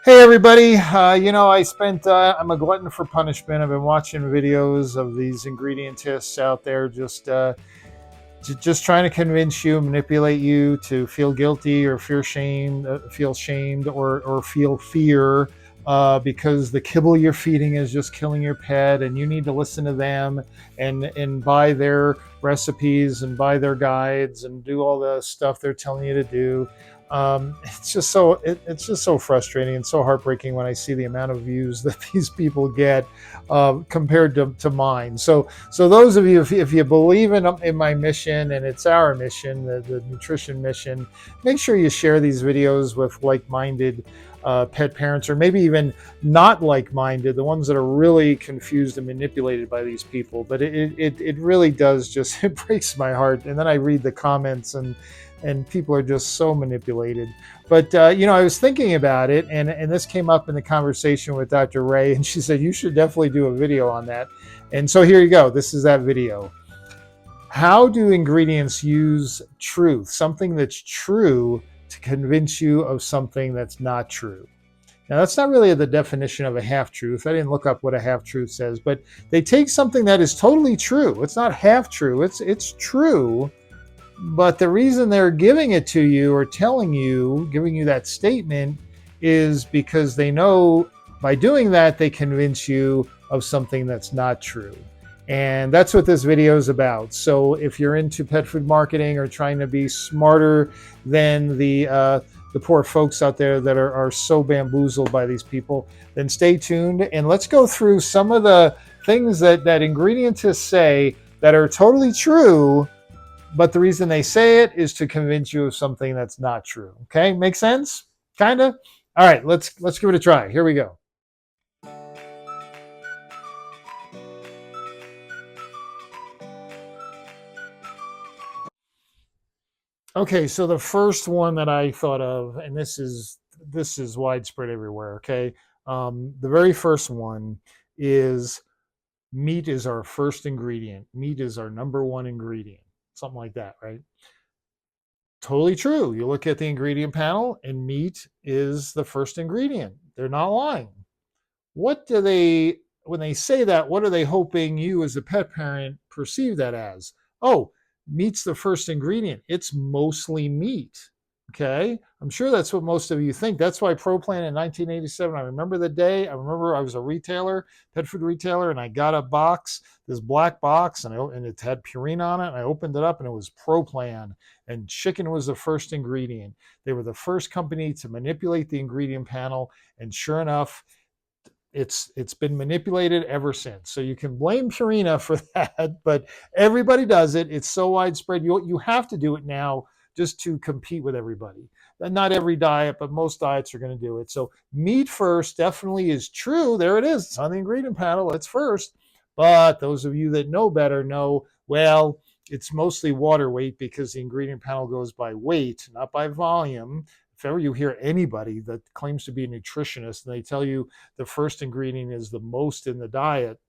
Hey everybody, I'm a glutton for punishment. I've been watching videos of these ingredient tests out there, just trying to convince you, manipulate you to feel guilty or feel shamed or feel fear because the kibble you're feeding is just killing your pet, and you need to listen to them and buy their recipes and buy their guides and do all the stuff they're telling you to do. It's just so frustrating and so heartbreaking when I see the amount of views that these people get compared to mine. So those of you, if you believe in my mission, and it's our mission, the nutrition mission, make sure you share these videos with like-minded pet parents, or maybe even not like-minded, the ones that are really confused and manipulated by these people. But it really does just it breaks my heart. And then I read the comments, and people are just so manipulated. But I was thinking about it, and this came up in the conversation with Dr. Ray, and she said you should definitely do a video on that. And so here you go. This is that video. How do ingredients use truth, something that's true, to convince you of something that's not true? Now, that's not really the definition of a half truth. I didn't look up what a half truth says, but they take something that is totally true. It's not half true. It's true, but the reason they're giving it to you or giving you that statement, is because they know by doing that, they convince you of something that's not true. And that's what this video is about. So if you're into pet food marketing or trying to be smarter than the poor folks out there that are so bamboozled by these people, then stay tuned and let's go through some of the things that ingredientists say that are totally true, but the reason they say it is to convince you of something that's not true. Okay, make sense? Kind of. All right, let's give it a try. Here we go. Okay, so the first one that I thought of, and this is widespread everywhere. Okay, the very first one is meat is our first ingredient. Meat is our number one ingredient. Something like that, right? Totally true. You look at the ingredient panel, and meat is the first ingredient. They're not lying. What do they, when they say that, what are they hoping you as a pet parent perceive that as? Oh, meat's the first ingredient. It's mostly meat. Okay. I'm sure that's what most of you think. That's why ProPlan in 1987, I remember the day. I remember I was a retailer, pet food retailer, and I got a box, this black box, and it had Purina on it. And I opened it up, and it was ProPlan, and chicken was the first ingredient. They were the first company to manipulate the ingredient panel. And sure enough, it's been manipulated ever since. So you can blame Purina for that, but everybody does it. It's so widespread. You have to do it now just to compete with everybody. Not every diet, but most diets are going to do it. So meat first definitely is true. There it is. It's on the ingredient panel. It's first. But those of you that know better know, well, it's mostly water weight, because the ingredient panel goes by weight, not by volume. If ever you hear anybody that claims to be a nutritionist and they tell you the first ingredient is the most in the diet,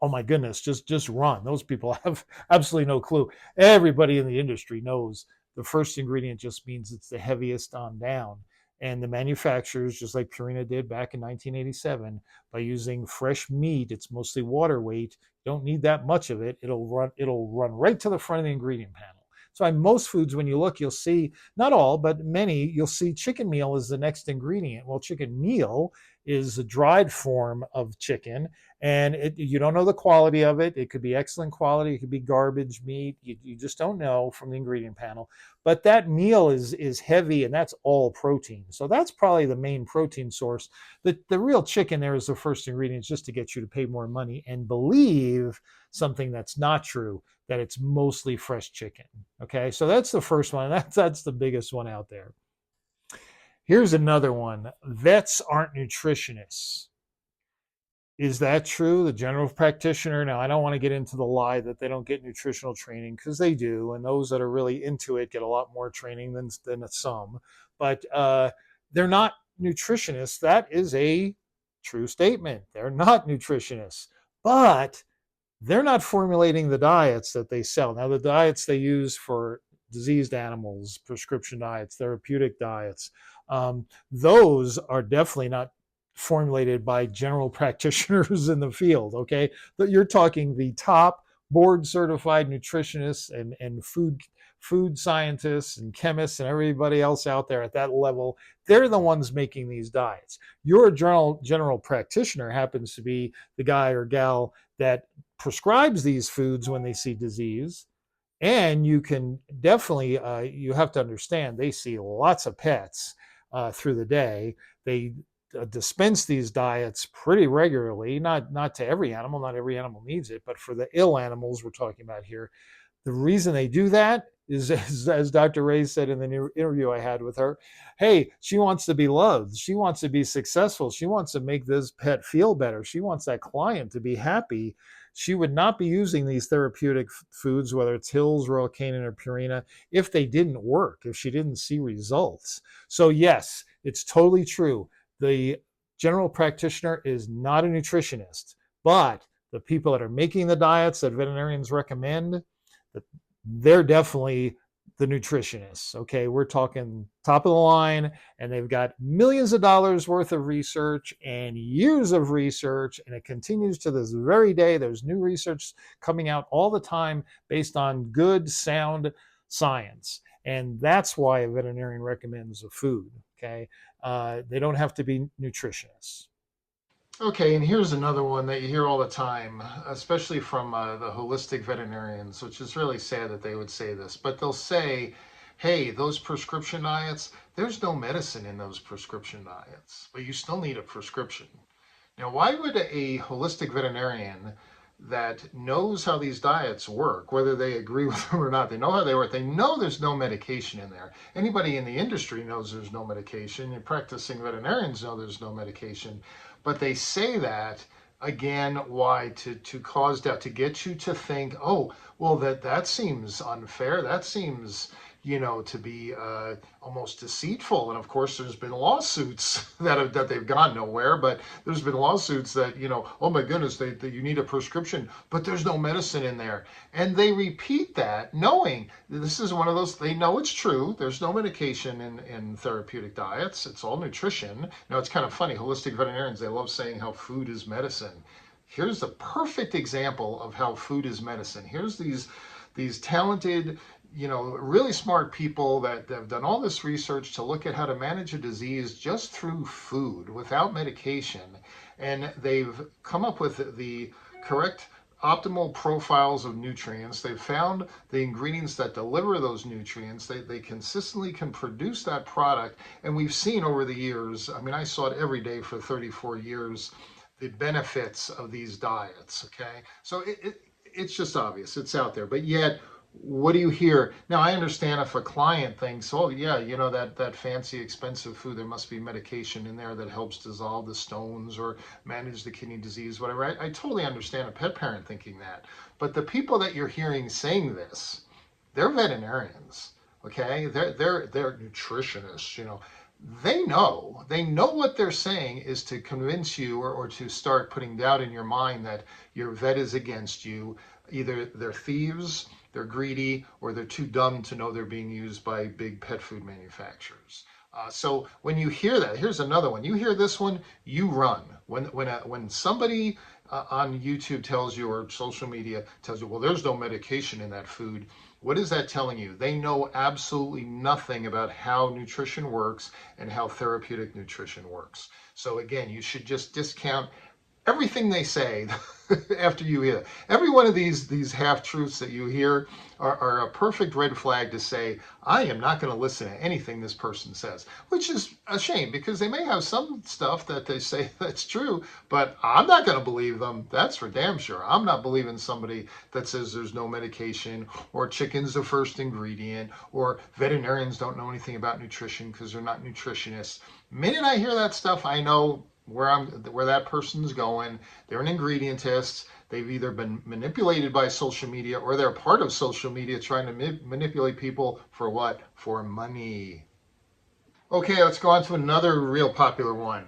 oh my goodness, just run. Those people have absolutely no clue. Everybody in the industry knows the first ingredient just means it's the heaviest on down. And the manufacturers, just like Purina did back in 1987, by using fresh meat, it's mostly water weight. You don't need that much of it. It'll run right to the front of the ingredient panel. So on most foods, when you look, you'll see, not all, but many, you'll see chicken meal is the next ingredient. Well, chicken meal is a dried form of chicken, and you don't know the quality of it. It could be excellent quality, it could be garbage meat. You just don't know from the ingredient panel. But that meal is heavy, and that's all protein. So that's probably the main protein source. The real chicken there is the first ingredient, just to get you to pay more money and believe something that's not true, that it's mostly fresh chicken. Okay, so that's the first one. That's the biggest one out there. Here's another one. Vets aren't nutritionists. Is that true? The general practitioner, now I don't want to get into the lie that they don't get nutritional training, because they do, and those that are really into it get a lot more training than some. But they're not nutritionists. That is a true statement. They're not nutritionists, but they're not formulating the diets that they sell. Now, the diets they use for diseased animals, prescription diets, therapeutic diets. Those are definitely not formulated by general practitioners in the field. Okay, but you're talking the top board certified nutritionists and food scientists and chemists and everybody else out there at that level. They're the ones making these diets. Your general practitioner happens to be the guy or gal that prescribes these foods when they see disease. And you can definitely, you have to understand, they see lots of pets through the day. They dispense these diets pretty regularly, not to every animal, not every animal needs it, but for the ill animals we're talking about here, the reason they do that is, as Dr. Ray said in the interview I had with her, hey, she wants to be loved. She wants to be successful. She wants to make this pet feel better. She wants that client to be happy. She would not be using these therapeutic foods, whether it's Hills, Royal Canin, or Purina, if they didn't work, if she didn't see results. So, yes, it's totally true. The general practitioner is not a nutritionist, but the people that are making the diets that veterinarians recommend, they're definitely the nutritionists. Okay, we're talking top of the line, and they've got millions of dollars worth of research and years of research, and it continues to this very day. There's new research coming out all the time based on good, sound science, and that's why a veterinarian recommends a food. Okay, they don't have to be nutritionists. Okay, and here's another one that you hear all the time, especially from the holistic veterinarians, which is really sad that they would say this, but they'll say, hey, those prescription diets, there's no medicine in those prescription diets, but you still need a prescription. Now, why would a holistic veterinarian that knows how these diets work, whether they agree with them or not, they know how they work, they know there's no medication in there. Anybody in the industry knows there's no medication, and practicing veterinarians know there's no medication, but they say that again, why? To cause doubt, to get you to think, oh, well, that seems unfair, that seems, to be almost deceitful. And of course, there's been lawsuits that they've gone nowhere, but there's been lawsuits that, oh my goodness, that you need a prescription, but there's no medicine in there. And they repeat that knowing this is one of those, they know it's true. There's no medication in therapeutic diets. It's all nutrition. Now, it's kind of funny. Holistic veterinarians, they love saying how food is medicine. Here's the perfect example of how food is medicine. Here's these talented, really smart people that have done all this research to look at how to manage a disease just through food without medication. And they've come up with the correct optimal profiles of nutrients. They've found the ingredients that deliver those nutrients. They consistently can produce that product. And we've seen over the years, I mean, I saw it every day for 34 years, the benefits of these diets. Okay. So it's just obvious, it's out there. But yet, what do you hear? Now, I understand if a client thinks, oh, yeah, that fancy, expensive food, there must be medication in there that helps dissolve the stones or manage the kidney disease, whatever. I totally understand a pet parent thinking that. But the people that you're hearing saying this, they're veterinarians, okay? They're nutritionists, they know what they're saying is to convince you or to start putting doubt in your mind that your vet is against you. Either they're thieves, they're greedy, or they're too dumb to know they're being used by big pet food manufacturers. So when you hear that, here's another one. You hear this one, you run. When somebody on YouTube tells you, or social media tells you, well, there's no medication in that food, what is that telling you? They know absolutely nothing about how nutrition works and how therapeutic nutrition works. So again, you should just discount everything they say after you hear it. Every one of these half-truths that you hear are a perfect red flag to say, I am not going to listen to anything this person says, which is a shame because they may have some stuff that they say that's true, but I'm not going to believe them. That's for damn sure. I'm not believing somebody that says there's no medication or chicken's the first ingredient or veterinarians don't know anything about nutrition because they're not nutritionists. The minute I hear that stuff, I know where that person's going. They're an ingredientist. They've either been manipulated by social media or they're part of social media trying to manipulate people for what? For money. Okay, let's go on to another real popular one.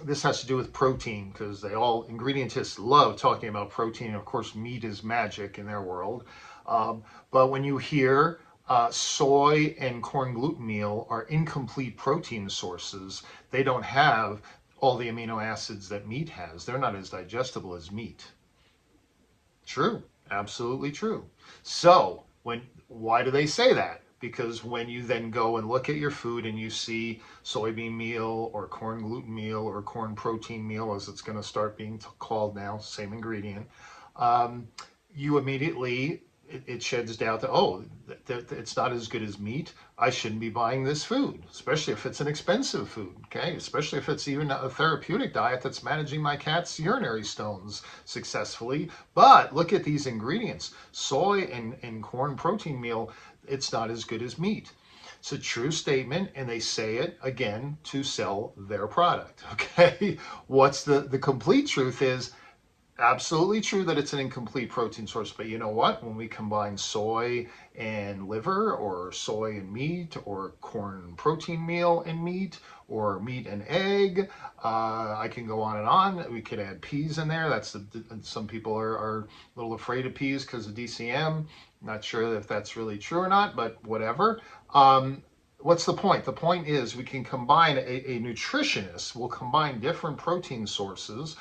This has to do with protein because ingredientists love talking about protein. Of course, meat is magic in their world. But when you hear Soy and corn gluten meal are incomplete protein sources. They don't have all the amino acids that meat has. They're not as digestible as meat. True, absolutely true. So, why do they say that? Because when you then go and look at your food and you see soybean meal or corn gluten meal or corn protein meal, as it's going to start being called now, same ingredient, um, you immediately it sheds doubt that, oh, it's not as good as meat. I shouldn't be buying this food, especially if it's an expensive food. Okay, especially if it's even a therapeutic diet that's managing my cat's urinary stones successfully. But look at these ingredients: soy and corn protein meal. It's not as good as meat. It's a true statement, and they say it again to sell their product. Okay, what's the complete truth is absolutely true that it's an incomplete protein source, but you know what? When we combine soy and liver, or soy and meat, or corn protein meal and meat, or meat and egg, I can go on and on. We could add peas in there. Some people are a little afraid of peas because of DCM. Not sure if that's really true or not, but whatever. What's the point? The point is we can combine a nutritionist will combine different protein sources,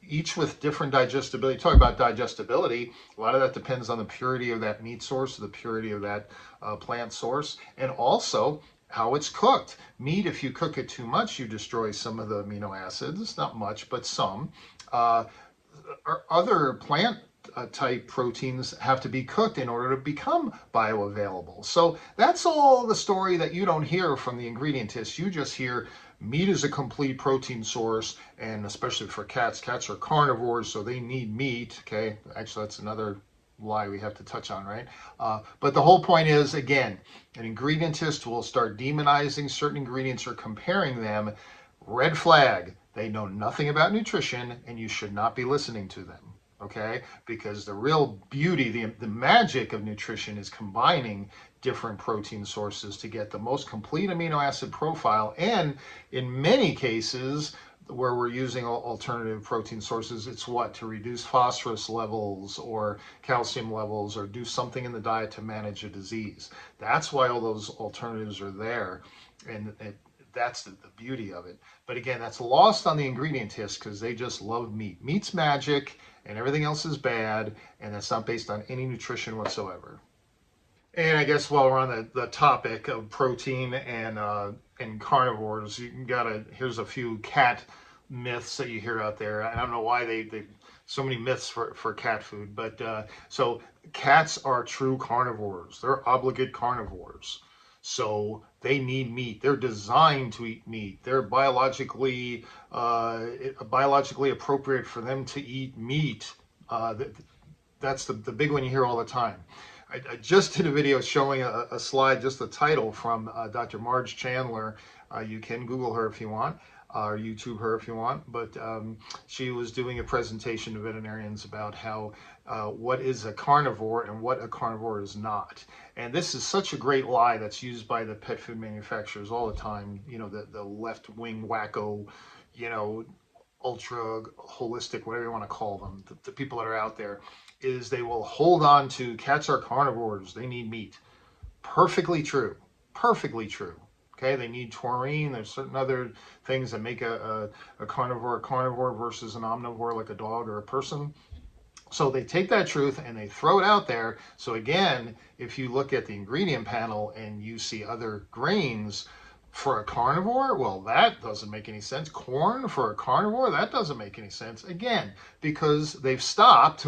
each with different digestibility. Talk about digestibility. A lot of that depends on the purity of that meat source, the purity of that plant source, and also how it's cooked. Meat, if you cook it too much, you destroy some of the amino acids. Not much, but some. Uh, Other plant type proteins have to be cooked in order to become bioavailable. So that's all the story that you don't hear from the ingredientist. You just hear meat is a complete protein source, and especially for cats. Cats are carnivores, so they need meat. Okay, actually, that's another lie we have to touch on, right? But the whole point is, again, an ingredientist will start demonizing certain ingredients or comparing them. Red flag. They know nothing about nutrition, and you should not be listening to them. Okay, because the real beauty, the magic of nutrition is combining different protein sources to get the most complete amino acid profile. And in many cases where we're using alternative protein sources, it's what, to reduce phosphorus levels or calcium levels, or do something in the diet to manage a disease. That's why all those alternatives are there, and that's the beauty of it. But again, that's lost on the ingredientist because they just love meat. Meat's magic and everything else is bad, and that's not based on any nutrition whatsoever. And I guess while we're on the topic of protein and carnivores, here's a few cat myths that you hear out there. I don't know why they so many myths for cat food, but so cats are true carnivores. They're obligate carnivores. So they need meat. They're designed to eat meat. They're biologically appropriate for them to eat meat. That's the big one you hear all the time. I just did a video showing a slide, just the title, from Dr. Marge Chandler. You can Google her if you want, or YouTube her if you want. But she was doing a presentation to veterinarians about how what is a carnivore and what a carnivore is not. And this is such a great lie that's used by the pet food manufacturers all the time. You know, the left wing wacko, you know, ultra holistic, whatever you want to call them, the people that are out there, is they will hold on to cats are carnivores, they need meat. Perfectly true. Perfectly true. Okay, they need taurine. There's certain other things that make a carnivore versus an omnivore, like a dog or a person. So they take that truth and they throw it out there. So again, if you look at the ingredient panel and you see other grains for a carnivore, well, that doesn't make any sense. Corn for a carnivore, that doesn't make any sense. Again, because they've stopped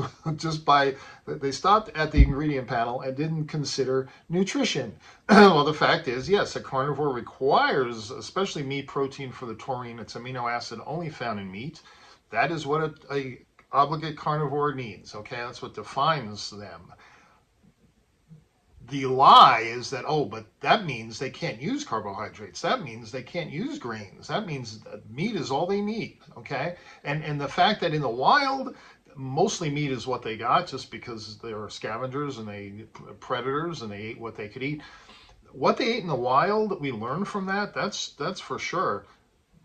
they stopped at the ingredient panel and didn't consider nutrition. Well, the fact is, yes, a carnivore requires, especially meat protein, for the taurine. It's amino acid only found in meat. That is what a obligate carnivore needs. Okay, that's what defines them. The lie is that, oh, but that means they can't use carbohydrates. That means they can't use grains. That means that meat is all they need. Okay, and the fact that in the wild, mostly meat is what they got, just because they were scavengers and they predators and they ate what they could eat. What they ate in the wild, we learned from that. That's for sure.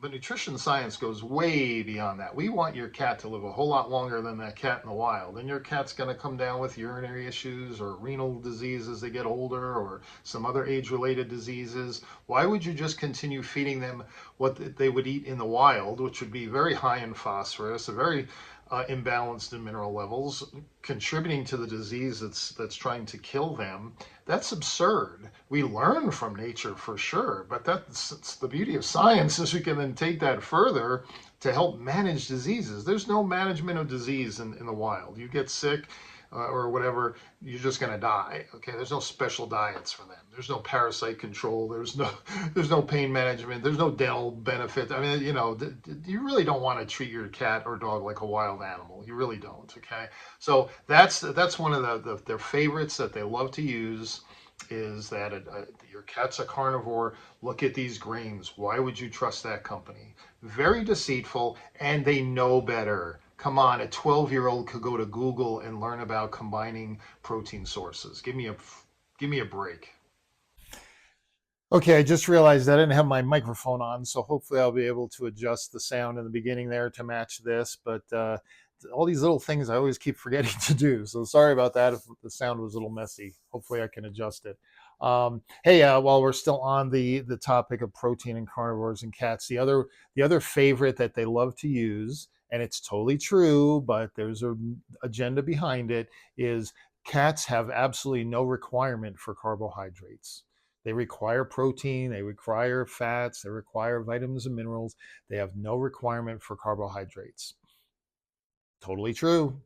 But nutrition science goes way beyond that. We want your cat to live a whole lot longer than that cat in the wild. And your cat's going to come down with urinary issues or renal disease as they get older or some other age related diseases. Why would you just continue feeding them what they would eat in the wild, which would be very high in phosphorus, a very imbalanced in mineral levels, contributing to the disease that's trying to kill them? That's absurd. We learn from nature for sure, but that's the beauty of science is we can then take that further to help manage diseases. There's no management of disease in the wild. You get sick or whatever, you're just going to die. Okay, there's no special diets for them. There's no parasite control. There's no pain management. There's no dental benefit. I mean, you really don't want to treat your cat or dog like a wild animal. You really don't. Okay, so that's one of their favorites that they love to use is that your cat's a carnivore. Look at these grains. Why would you trust that company? Very deceitful, and they know better. Come on, a 12-year-old could go to Google and learn about combining protein sources. Give me a break. Okay, I just realized I didn't have my microphone on, so hopefully I'll be able to adjust the sound in the beginning there to match this. But all these little things I always keep forgetting to do. So sorry about that if the sound was a little messy. Hopefully I can adjust it. Hey, while we're still on the topic of protein and carnivores and cats, the other favorite that they love to use, and it's totally true, but there's a agenda behind it, is cats have absolutely no requirement for carbohydrates. They require protein, they require fats, they require vitamins and minerals. They have no requirement for carbohydrates. Totally true.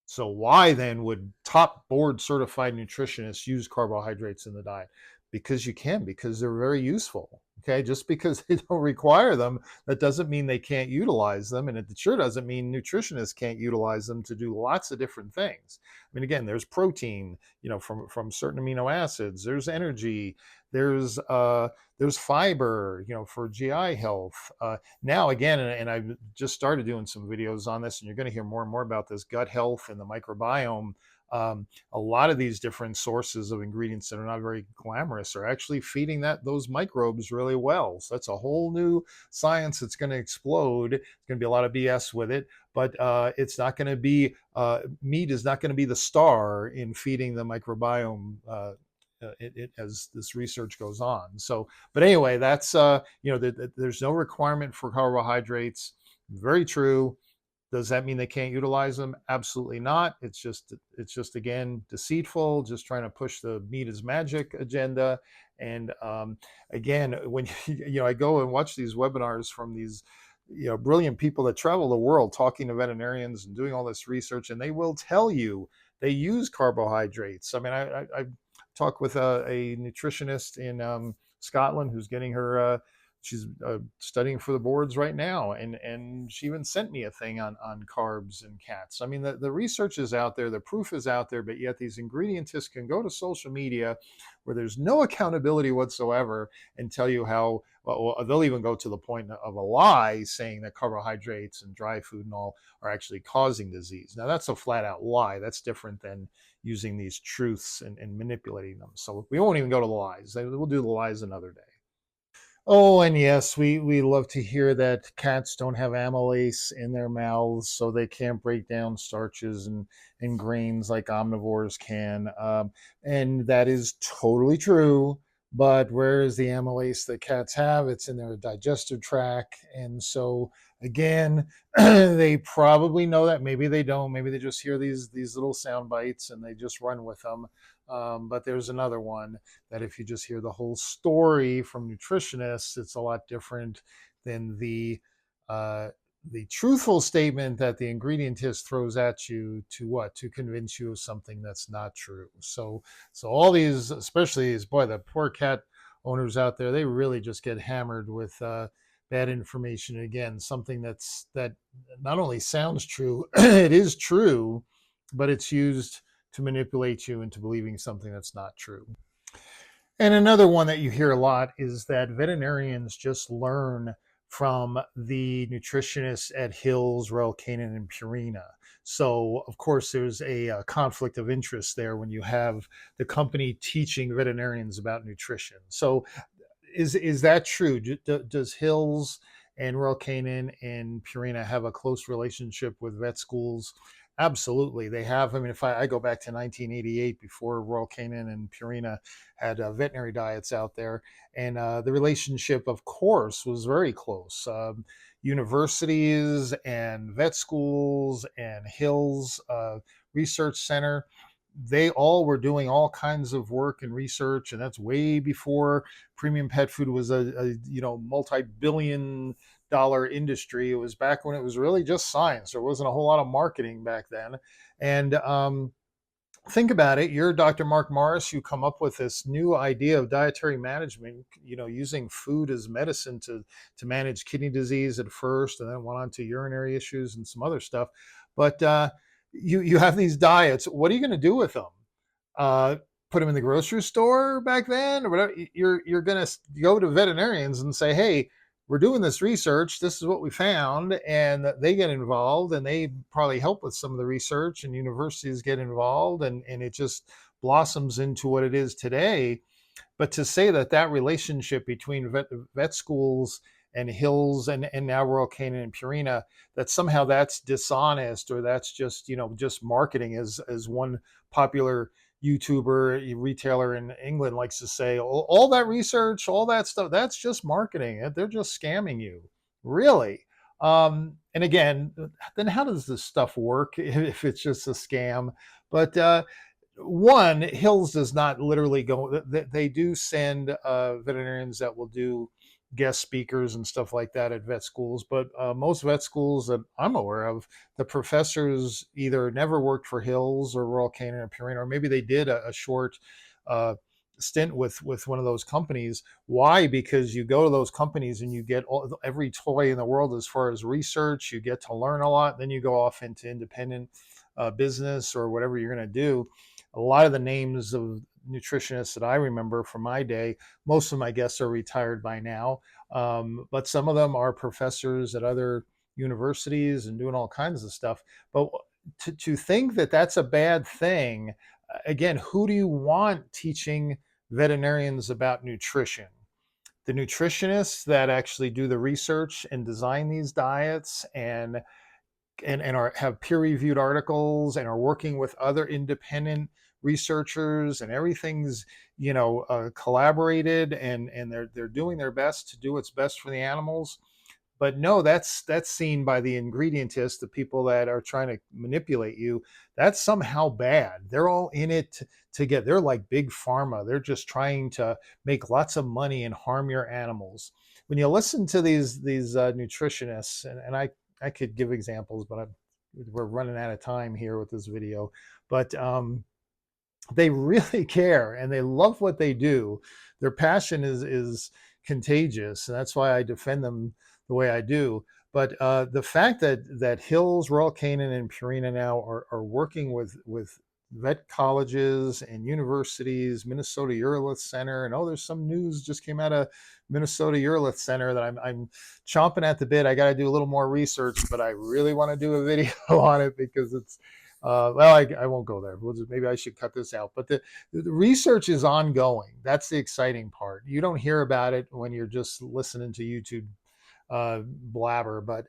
So why then would top board certified nutritionists use carbohydrates in the diet? Because you can, because they're very useful. Okay, just because they don't require them, that doesn't mean they can't utilize them, and it sure doesn't mean nutritionists can't utilize them to do lots of different things. I mean, again, there's protein, from certain amino acids. There's energy. There's fiber, for GI health. Now again, and I've just started doing some videos on this, and you're going to hear more and more about this gut health and the microbiome. A lot of these different sources of ingredients that are not very glamorous are actually feeding those microbes really well. So that's a whole new science that's going to explode. It's going to be a lot of BS with it, but it's not going to be meat is not going to be the star in feeding the microbiome. As this research goes on. So, but anyway, that's there's no requirement for carbohydrates. Very true. Does that mean they can't utilize them? Absolutely not. It's just again deceitful, just trying to push the meat is magic agenda. And again, when I go and watch these webinars from these brilliant people that travel the world talking to veterinarians and doing all this research, and they will tell you they use carbohydrates. I mean, I talked with a nutritionist in Scotland who's getting her she's studying for the boards right now, and she even sent me a thing on carbs and cats. I mean, the research is out there, the proof is out there, but yet these ingredientists can go to social media where there's no accountability whatsoever and tell you how, well, they'll even go to the point of a lie saying that carbohydrates and dry food and all are actually causing disease. Now that's a flat out lie. That's different than using these truths and manipulating them. So we won't even go to the lies. We'll do the lies another day. Oh, and yes, we love to hear that cats don't have amylase in their mouths, so they can't break down starches and grains like omnivores can. And that is totally true. But where is the amylase that cats have? It's in their digestive tract. And so, again, they probably know that. Maybe they don't. Maybe they just hear these little sound bites and they just run with them. But there's another one that if you just hear the whole story from nutritionists, it's a lot different than the truthful statement that the ingredientist throws at you to convince you of something that's not true. So all these, especially the poor cat owners out there, they really just get hammered with bad information. Again, something that not only sounds true, it is true, but it's used to manipulate you into believing something that's not true. And another one that you hear a lot is that veterinarians just learn from the nutritionists at Hills, Royal Canin, and Purina. So, of course, there's a conflict of interest there when you have the company teaching veterinarians about nutrition. So, is that true? Does Hills and Royal Canin and Purina have a close relationship with vet schools? Absolutely, they have. I mean, if I go back to 1988, before Royal Canin and Purina had veterinary diets out there, and the relationship, of course, was very close. Universities and vet schools and Hills Research Center, they all were doing all kinds of work and research, and that's way before premium pet food was a multi-billion-dollar industry. It was back when it was really just science. There wasn't a whole lot of marketing back then. And think about it, you're Dr. Mark Morris. You come up with this new idea of dietary management, using food as medicine to manage kidney disease at first, and then went on to urinary issues and some other stuff. But you have these diets. What are you going to do with them? Put them in the grocery store back then, or whatever? You're going to go to veterinarians and say, "Hey, we're doing this research. This is what we found," and they get involved, and they probably help with some of the research, and universities get involved, and it just blossoms into what it is today. But to say that relationship between vet schools and Hills and now Royal Canin and Purina, that somehow that's dishonest, or that's just marketing, as one popular YouTuber retailer in England likes to say, all that research, all that stuff, that's just marketing. They're just scamming you. Really? And again, then how does this stuff work if it's just a scam? But one, Hills does not literally go. They do send veterinarians that will do guest speakers and stuff like that at vet schools. But most vet schools that I'm aware of, the professors either never worked for Hills or Royal Canin or Purina, or maybe they did a short stint with one of those companies. Why? Because you go to those companies and you get every toy in the world as far as research. You get to learn a lot. Then you go off into independent business or whatever you're going to do. A lot of the names of nutritionists that I remember from my day, most of my guests are retired by now, but some of them are professors at other universities and doing all kinds of stuff. But to think that that's a bad thing, again, who do you want teaching veterinarians about nutrition? The nutritionists that actually do the research and design these diets and have peer-reviewed articles and are working with other independent researchers, and everything's collaborated, and they're doing their best to do what's best for the animals. But no, that's seen by the ingredientists, the people that are trying to manipulate you. That's somehow bad. They're all in it to get. They're like big pharma. They're just trying to make lots of money and harm your animals. When you listen to these nutritionists, and I could give examples, but we're running out of time here with this video. But they really care and they love what they do. Their passion is contagious, and that's why I defend them the way I do. But the fact that Hills, Royal Canin, and Purina now are working with vet colleges and universities, Minnesota Urolith Center, and there's some news just came out of Minnesota Urolith Center that I'm chomping at the bit. I got to do a little more research, but I really want to do a video on it because it's I won't go there. Maybe I should cut this out. But the research is ongoing. That's the exciting part. You don't hear about it when you're just listening to YouTube blabber, but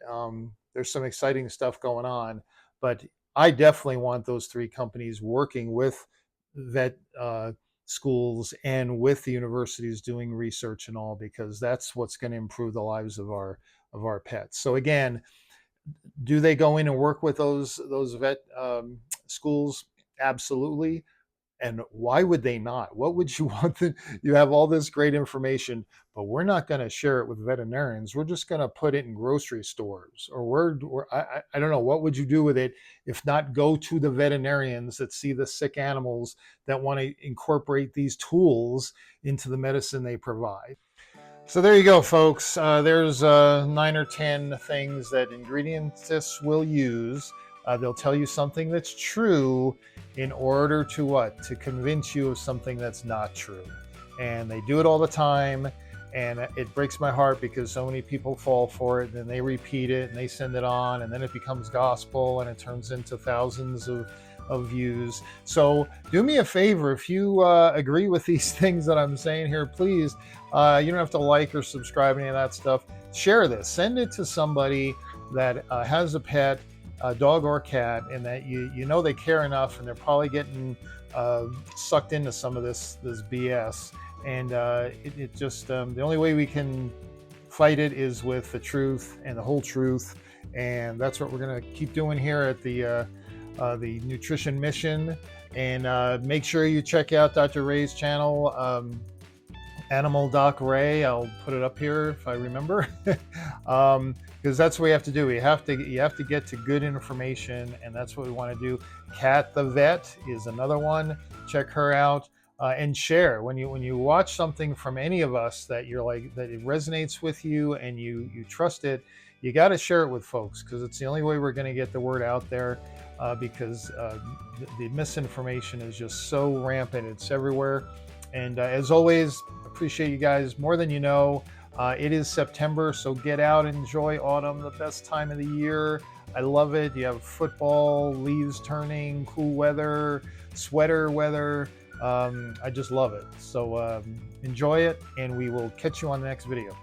there's some exciting stuff going on. But I definitely want those three companies working with vet schools and with the universities doing research and all, because that's what's going to improve the lives of our pets. So again, do they go in and work with those vet schools? Absolutely. And why would they not? What would you want? You have all this great information, but we're not going to share it with veterinarians. We're just going to put it in grocery stores, or I don't know. What would you do with it if not go to the veterinarians that see the sick animals that want to incorporate these tools into the medicine they provide? So there you go, folks. There's 9 or 10 things that ingredientists will use. They'll tell you something that's true in order to what? To convince you of something that's not true. And they do it all the time. And it breaks my heart because so many people fall for it, and then they repeat it and they send it on, and then it becomes gospel, and it turns into thousands of of views. So do me a favor, if you agree with these things that I'm saying here, please, you don't have to like or subscribe, any of that stuff. Share this, send it to somebody that has a pet, a dog or cat, and that you know they care enough, and they're probably getting sucked into some of this BS. And it just the only way we can fight it is with the truth and the whole truth, and that's what we're going to keep doing here at the Nutrition Mission. And make sure you check out Dr. Ray's channel, Animal Doc Ray. I'll put it up here if I remember, because that's what we have to do. You have to get to good information, and that's what we want to do. Kat the Vet is another one. Check her out. And share when you watch something from any of us that you're like, that it resonates with you and you trust it. You got to share it with folks, because it's the only way we're going to get the word out there. Because the misinformation is just so rampant; it's everywhere. And as always, appreciate you guys more than you know. It is September, so get out, enjoy autumn, the best time of the year. I love it. You have football, leaves turning, cool weather, sweater weather. I just love it. So enjoy it, and we will catch you on the next video.